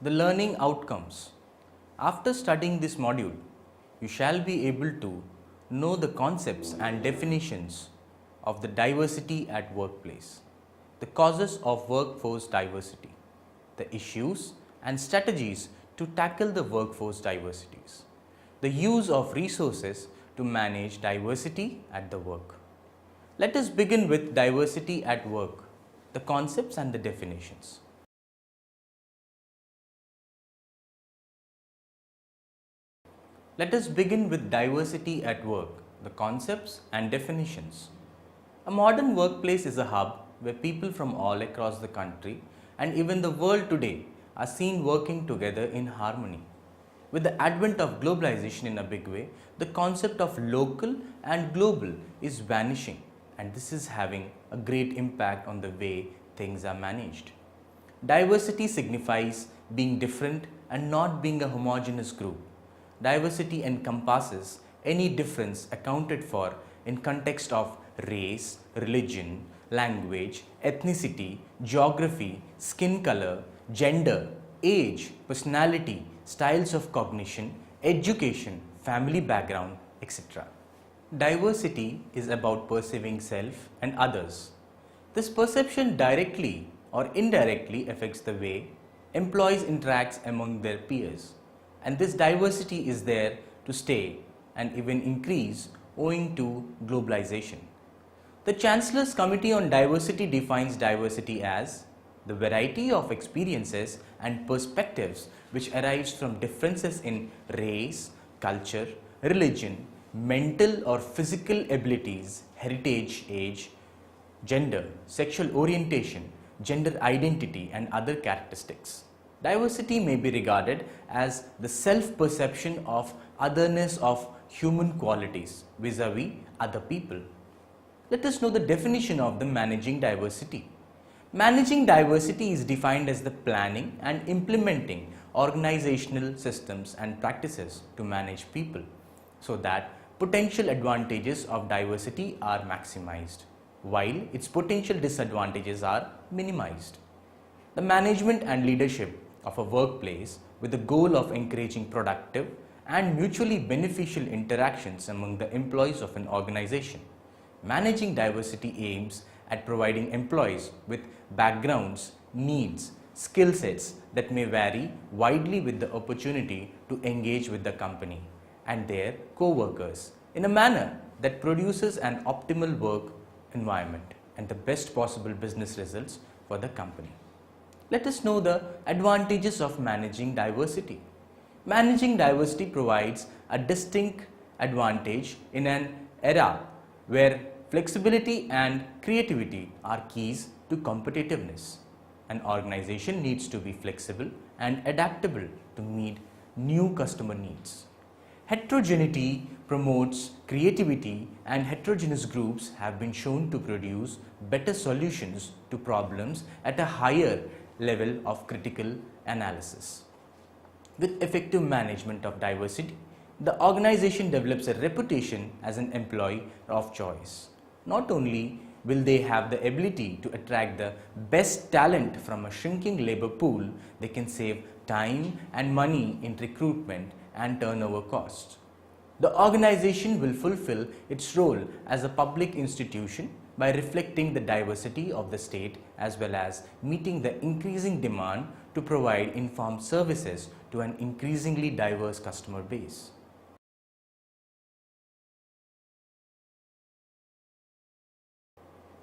The learning outcomes. After studying this module, you shall be able to know the concepts and definitions of the diversity at workplace, the causes of workforce diversity, the issues and strategies to tackle the workforce diversities, the use of resources to manage diversity at the work. Let us begin with diversity at work, the concepts and the definitions. Let us begin with diversity at work, the concepts and definitions. A modern workplace is a hub where people from all across the country and even the world today are seen working together in harmony. With the advent of globalization in a big way, the concept of local and global is vanishing, and this is having a great impact on the way things are managed. Diversity signifies being different and not being a homogeneous group. Diversity encompasses any difference accounted for in context of race, religion, language, ethnicity, geography, skin color, gender, age, personality, styles of cognition, education, family background, etc. Diversity is about perceiving self and others. This perception directly or indirectly affects the way employees interact among their peers, and this diversity is there to stay and even increase owing to globalization. The Chancellor's Committee on Diversity defines diversity as the variety of experiences and perspectives which arise from differences in race, culture, religion, mental or physical abilities, heritage, age, gender, sexual orientation, gender identity, and other characteristics. Diversity may be regarded as the self-perception of otherness of human qualities vis-a-vis other people. Let us know the definition of the managing diversity. Managing diversity is defined as the planning and implementing organizational systems and practices to manage people so that potential advantages of diversity are maximized, while its potential disadvantages are minimized. The management and leadership of a workplace with the goal of encouraging productive and mutually beneficial interactions among the employees of an organization. Managing diversity aims at providing employees with backgrounds, needs, skill sets that may vary widely with the opportunity to engage with the company and their co-workers in a manner that produces an optimal work environment and the best possible business results for the company. Let us know the advantages of managing diversity. Managing diversity provides a distinct advantage in an era where flexibility and creativity are keys to competitiveness. An organization needs to be flexible and adaptable to meet new customer needs. Heterogeneity promotes creativity, and heterogeneous groups have been shown to produce better solutions to problems at a higher level of critical analysis. With effective management of diversity, the organization develops a reputation as an employer of choice. Not only will they have the ability to attract the best talent from a shrinking labor pool, they can save time and money in recruitment and turnover costs. The organization will fulfill its role as a public institution by reflecting the diversity of the state as well as meeting the increasing demand to provide informed services to an increasingly diverse customer base.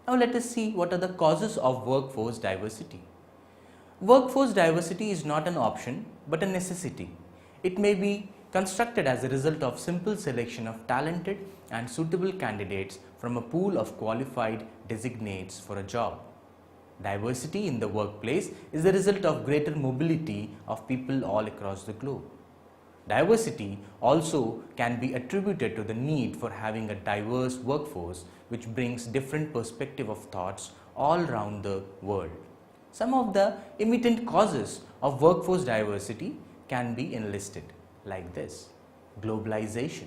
Now let us see what are the causes of workforce diversity. Workforce diversity is not an option but a necessity. It may be constructed as a result of simple selection of talented and suitable candidates from a pool of qualified designates for a job. Diversity in the workplace is the result of greater mobility of people all across the globe. Diversity also can be attributed to the need for having a diverse workforce which brings different perspective of thoughts all around the world. Some of the imminent causes of workforce diversity can be enlisted like this. Globalization,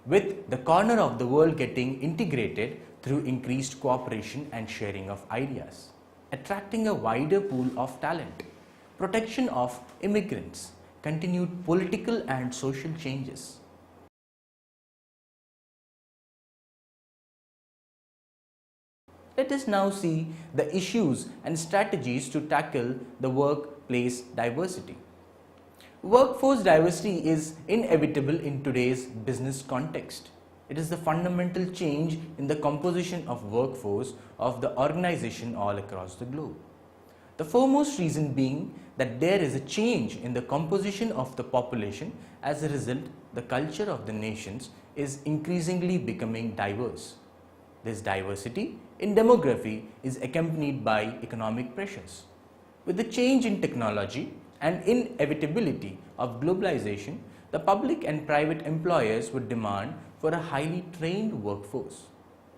with the corner of the world getting integrated through increased cooperation and sharing of ideas, attracting a wider pool of talent. protection of immigrants, continued political and social changes. Let us now see the issues and strategies to tackle the workplace diversity. Workforce diversity is inevitable in today's business context. It is the fundamental change in the composition of workforce of the organization all across the globe. The foremost reason being that there is a change in the composition of the population. As a result, the culture of the nations is increasingly becoming diverse. This diversity in demography is accompanied by economic pressures. With the change in technology and inevitability of globalization, the public and private employers would demand for a highly trained workforce.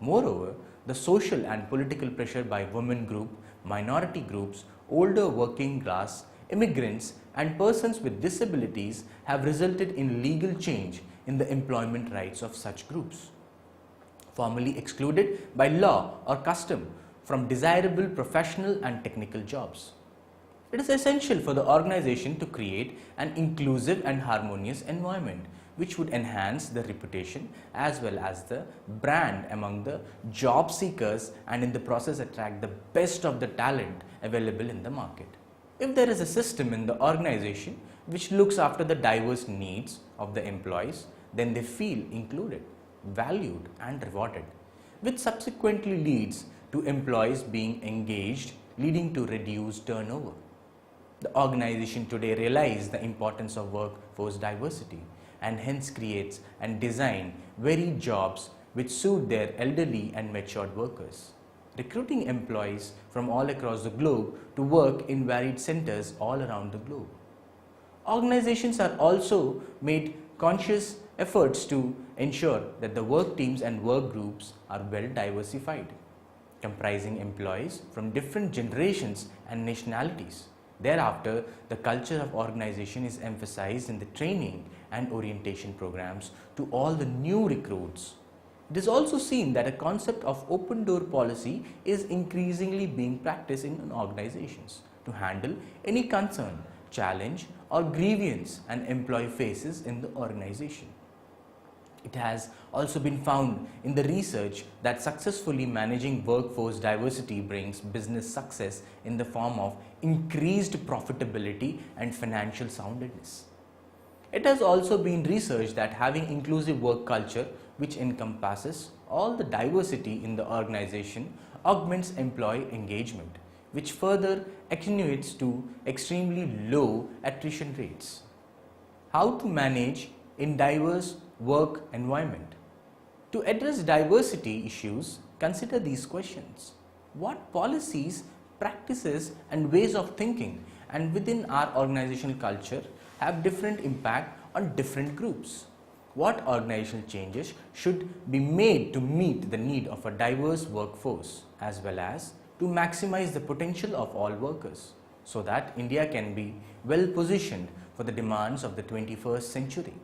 Moreover, the social and political pressure by women group, minority groups, older working class, immigrants and persons with disabilities have resulted in legal change in the employment rights of such groups, formerly excluded by law or custom from desirable professional and technical jobs. It is essential for the organization to create an inclusive and harmonious environment which would enhance the reputation as well as the brand among the job seekers and in the process attract the best of the talent available in the market. If there is a system in the organization which looks after the diverse needs of the employees, then they feel included, valued and rewarded, which subsequently leads to employees being engaged, leading to reduced turnover. The organization today realizes the importance of workforce diversity and hence creates and design varied jobs which suit their elderly and matured workers, recruiting employees from all across the globe to work in varied centers all around the globe. Organizations are also made conscious efforts to ensure that the work teams and work groups are well diversified, comprising employees from different generations and nationalities. Thereafter, the culture of organization is emphasized in the training and orientation programs to all the new recruits. It is also seen that a concept of open door policy is increasingly being practiced in organizations to handle any concern, challenge or grievance an employee faces in the organization. It has also been found in the research that successfully managing workforce diversity brings business success in the form of increased profitability and financial soundness. It has also been researched that having inclusive work culture which encompasses all the diversity in the organization augments employee engagement, which further attenuates to extremely low attrition rates. How to manage in diverse work environment? To address diversity issues, consider these questions. What policies, practices and ways of thinking and within our organizational culture have different impact on different groups? What organizational changes should be made to meet the need of a diverse workforce as well as to maximize the potential of all workers so that India can be well positioned for the demands of the 21st century?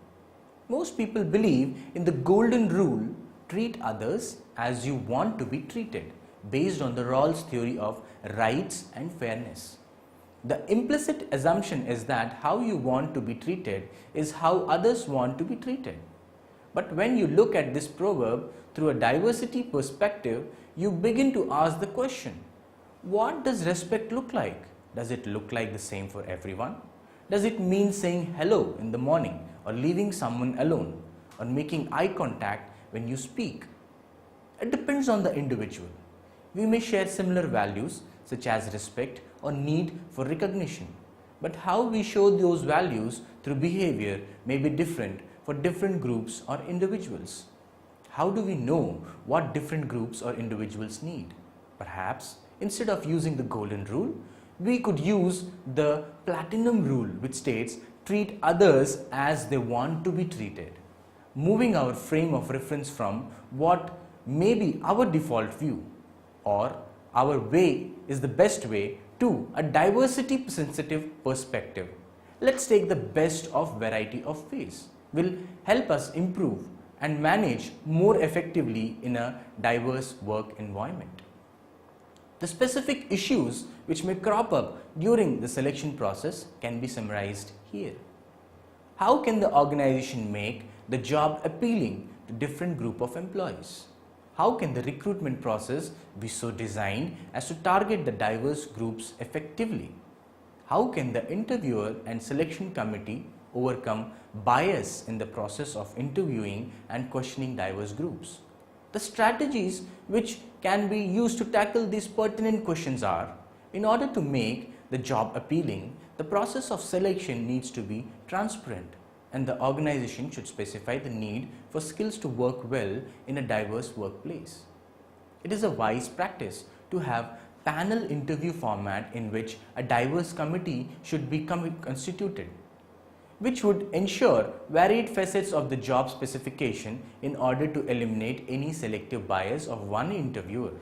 Most people believe in the golden rule, treat others as you want to be treated, based on the Rawls theory of rights and fairness. The implicit assumption is that how you want to be treated is how others want to be treated. But when you look at this proverb through a diversity perspective, you begin to ask the question, what does respect look like? Does it look like the same for everyone? Does it mean saying hello in the morning or leaving someone alone or making eye contact when you speak? It depends on the individual. We may share similar values such as respect or need for recognition, but how we show those values through behavior may be different for different groups or individuals. How do we know what different groups or individuals need? Perhaps instead of using the golden rule, we could use the platinum rule, which states treat others as they want to be treated, moving our frame of reference from what may be our default view or our way is the best way to a diversity sensitive perspective. Let's take the best of variety of ways will help us improve and manage more effectively in a diverse work environment. The specific issues which may crop up during the selection process can be summarized here. How can the organization make the job appealing to different group of employees? How can the recruitment process be so designed as to target the diverse groups effectively? How can the interviewer and selection committee overcome bias in the process of interviewing and questioning diverse groups? The strategies which can be used to tackle these pertinent questions are: in order to make the job appealing, the process of selection needs to be transparent, and the organization should specify the need for skills to work well in a diverse workplace. It is a wise practice to have panel interview format in which a diverse committee should be constituted, which would ensure varied facets of the job specification in order to eliminate any selective bias of one interviewer.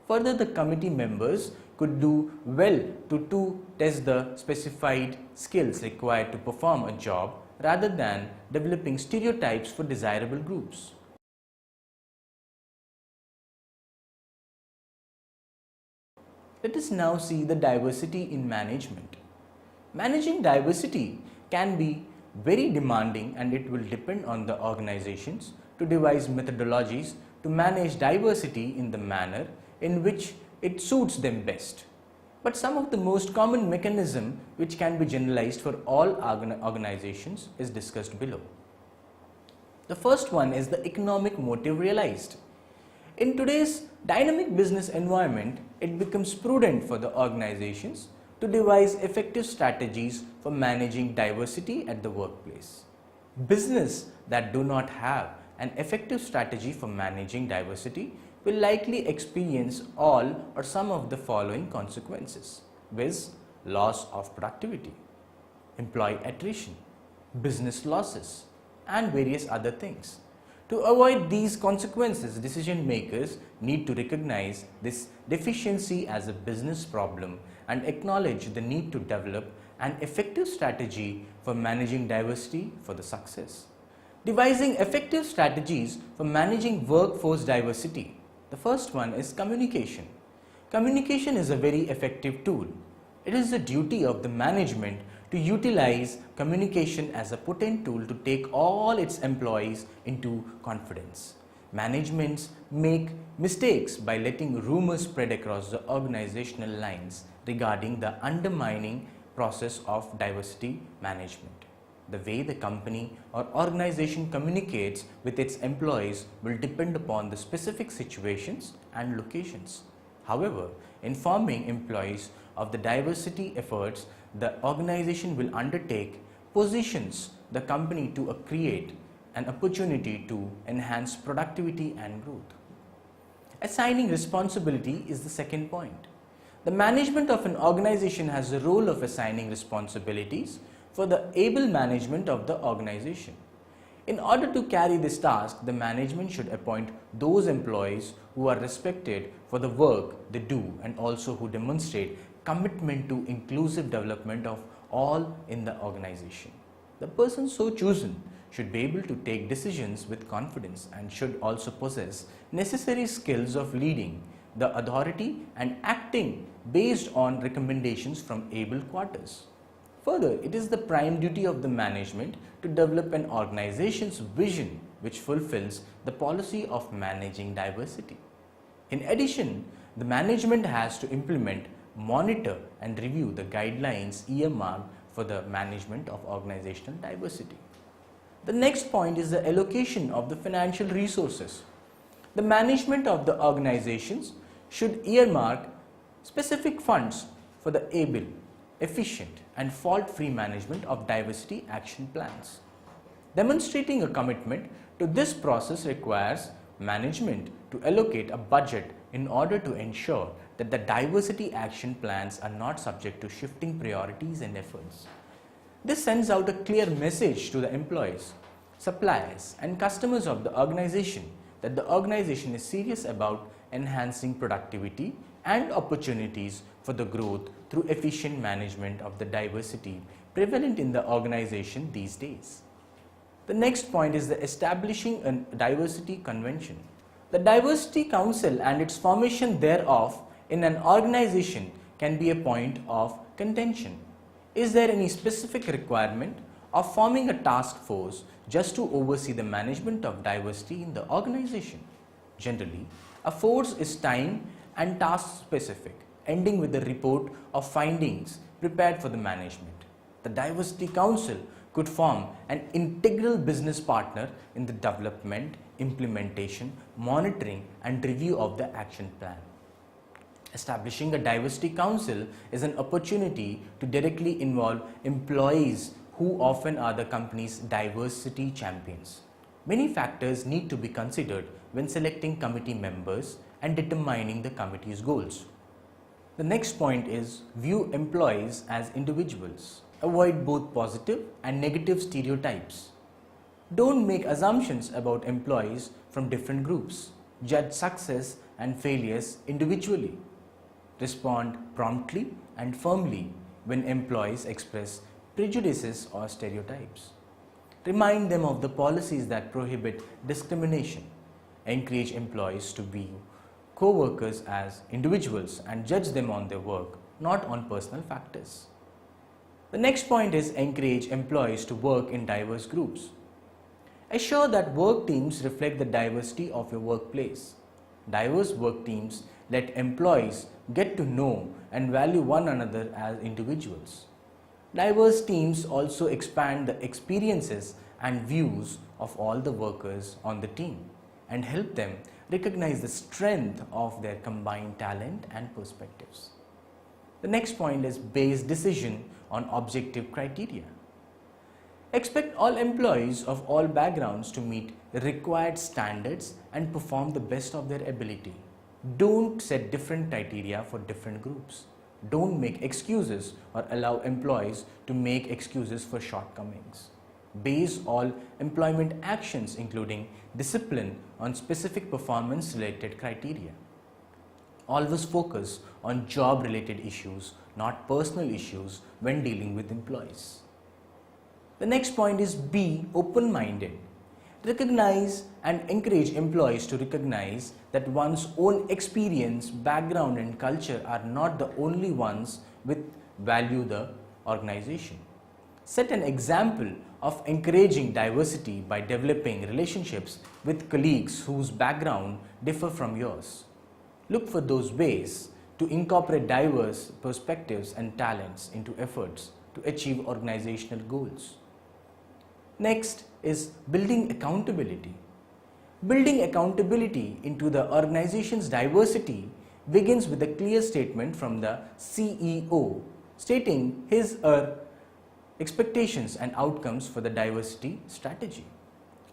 Further, the committee members could do well to test the specified skills required to perform a job rather than developing stereotypes for desirable groups. Let us now see the diversity in management. Managing diversity can be very demanding, and it will depend on the organizations to devise methodologies to manage diversity in the manner in which it suits them best. But some of the most common mechanism which can be generalized for all organizations is discussed below. The first one is the economic motive realized. In today's dynamic business environment, it becomes prudent for the organizations to devise effective strategies for managing diversity at the workplace. Business that do not have an effective strategy for managing diversity will likely experience all or some of the following consequences, viz. Loss of productivity, employee attrition, business losses, and various other things. To avoid these consequences, decision makers need to recognize this deficiency as a business problem and acknowledge the need to develop an effective strategy for managing diversity for the success. Devising effective strategies for managing workforce diversity. The first one is communication. Communication is a very effective tool. It is the duty of the management to utilize communication as a potent tool to take all its employees into confidence. Managements make mistakes by letting rumors spread across the organizational lines regarding the undermining process of diversity management. The way the company or organization communicates with its employees will depend upon the specific situations and locations. However, informing employees of the diversity efforts the organization will undertake positions the company to create an opportunity to enhance productivity and growth. Assigning responsibility is the second point. The management of an organization has the role of assigning responsibilities for the able management of the organization. In order to carry this task, the management should appoint those employees who are respected for the work they do and also who demonstrate commitment to inclusive development of all in the organization. The person so chosen should be able to take decisions with confidence and should also possess necessary skills of leading the authority and acting based on recommendations from able quarters. Further, it is the prime duty of the management to develop an organization's vision which fulfills the policy of managing diversity. In addition, the management has to implement, monitor and review the guidelines earmarked for the management of organizational diversity. The next point is the allocation of the financial resources. The management of the organizations should earmark specific funds for the able, efficient and fault-free management of diversity action plans. Demonstrating a commitment to this process requires management to allocate a budget in order to ensure that the diversity action plans are not subject to shifting priorities and efforts. This sends out a clear message to the employees, suppliers and customers of the organization that the organization is serious about enhancing productivity and opportunities for the growth through efficient management of the diversity prevalent in the organization these days. The next point is the establishing a diversity convention. The Diversity Council and its formation thereof in an organization can be a point of contention. Is there any specific requirement of forming a task force just to oversee the management of diversity in the organization? Generally, a force is time and task specific, ending with a report of findings prepared for the management. The Diversity Council could form an integral business partner in the development, implementation, monitoring, and review of the action plan. Establishing a Diversity Council is an opportunity to directly involve employees who often are the company's diversity champions. Many factors need to be considered when selecting committee members and determining the committee's goals. The next point is view employees as individuals. Avoid both positive and negative stereotypes. Don't make assumptions about employees from different groups. Judge success and failures individually. Respond promptly and firmly when employees express prejudices or stereotypes. Remind them of the policies that prohibit discrimination. Encourage employees to view co-workers as individuals and judge them on their work, not on personal factors. The next point is encourage employees to work in diverse groups. Assure that work teams reflect the diversity of your workplace. Diverse work teams let employees get to know and value one another as individuals. Diverse teams also expand the experiences and views of all the workers on the team and help them recognize the strength of their combined talent and perspectives. The next point is base decision on objective criteria. Expect all employees of all backgrounds to meet the required standards and perform the best of their ability. Don't set different criteria for different groups. Don't make excuses or allow employees to make excuses for shortcomings. Base all employment actions, including discipline, on specific performance-related criteria. Always focus on job-related issues, not personal issues, when dealing with employees. The next point is be open-minded. Recognize and encourage employees to recognize that one's own experience, background, and culture are not the only ones which value the organization. Set an example of encouraging diversity by developing relationships with colleagues whose background differ from yours. Look for those ways to incorporate diverse perspectives and talents into efforts to achieve organizational goals. Next is building accountability. Building accountability into the organization's diversity begins with a clear statement from the CEO stating his or her expectations and outcomes for the diversity strategy.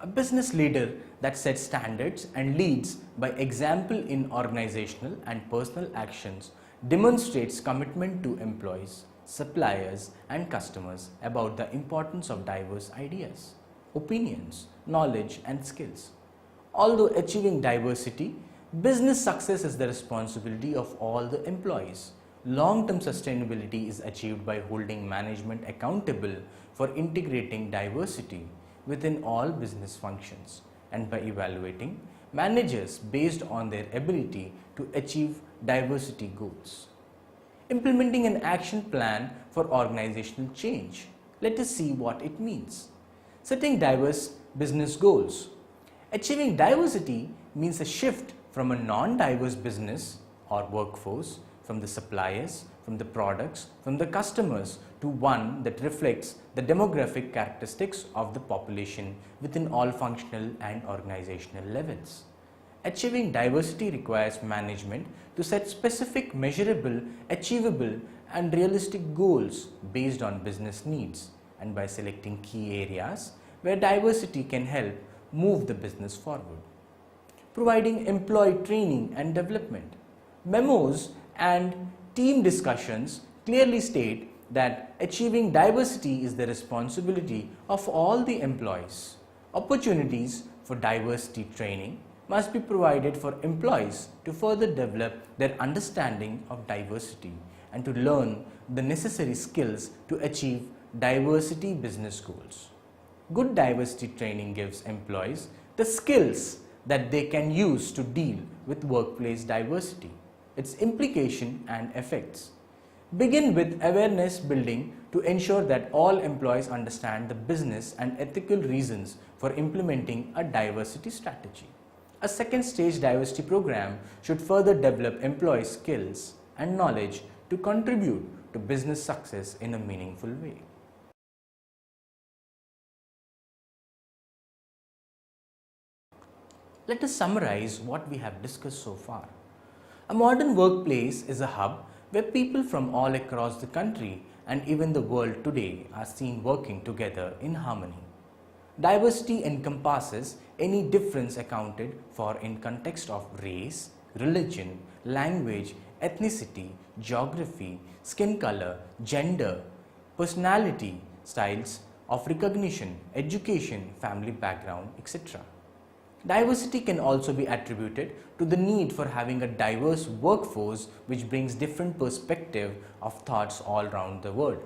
A business leader that sets standards and leads by example in organizational and personal actions demonstrates commitment to employees, suppliers, and customers about the importance of diverse ideas, opinions, knowledge, and skills. Although achieving diversity, business success is the responsibility of all the employees. Long-term sustainability is achieved by holding management accountable for integrating diversity within all business functions and by evaluating managers based on their ability to achieve diversity goals. Implementing an action plan for organizational change. Let us see what it means. Setting diverse business goals. Achieving diversity means a shift from a non-diverse business or workforce, from the suppliers, from the products, from the customers, to one that reflects the demographic characteristics of the population within all functional and organizational levels. Achieving diversity requires management to set specific, measurable, achievable, and realistic goals based on business needs and by selecting key areas where diversity can help move the business forward. Providing employee training and development. Memos and team discussions clearly state that achieving diversity is the responsibility of all the employees. Opportunities for diversity training must be provided for employees to further develop their understanding of diversity and to learn the necessary skills to achieve diversity business goals. Good diversity training gives employees the skills that they can use to deal with workplace diversity. its implication and effects. Begin with awareness building to ensure that all employees understand the business and ethical reasons for implementing a diversity strategy. A second stage diversity program should further develop employee skills and knowledge to contribute to business success in a meaningful way. Let us summarize what we have discussed so far. A modern workplace is a hub where people from all across the country and even the world today are seen working together in harmony. Diversity encompasses any difference accounted for in context of race, religion, language, ethnicity, geography, skin color, gender, personality, styles of recognition, education, family background, etc. Diversity can also be attributed to the need for having a diverse workforce which brings different perspective of thoughts all around the world.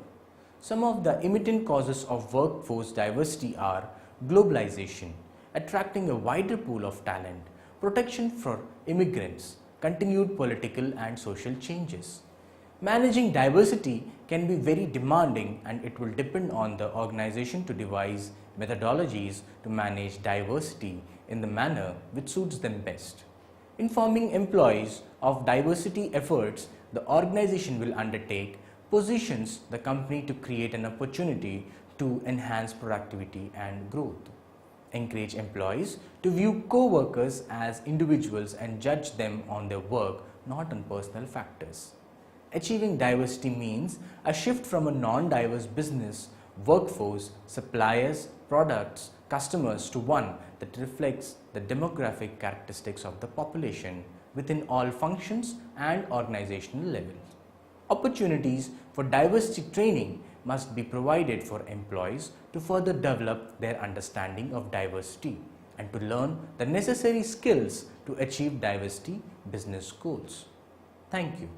Some of the immediate causes of workforce diversity are globalization, attracting a wider pool of talent, protection for immigrants, continued political and social changes. Managing diversity can be very demanding, and it will depend on the organization to devise methodologies to manage diversity in the manner which suits them best. Informing employees of diversity efforts, the organization will undertake positions the company to create an opportunity to enhance productivity and growth. Encourage employees to view co-workers as individuals and judge them on their work, not on personal factors. Achieving diversity means a shift from a non-diverse business, workforce, suppliers, products, customers to one that reflects the demographic characteristics of the population within all functions and organizational levels. Opportunities for diversity training must be provided for employees to further develop their understanding of diversity and to learn the necessary skills to achieve diversity business goals. Thank you.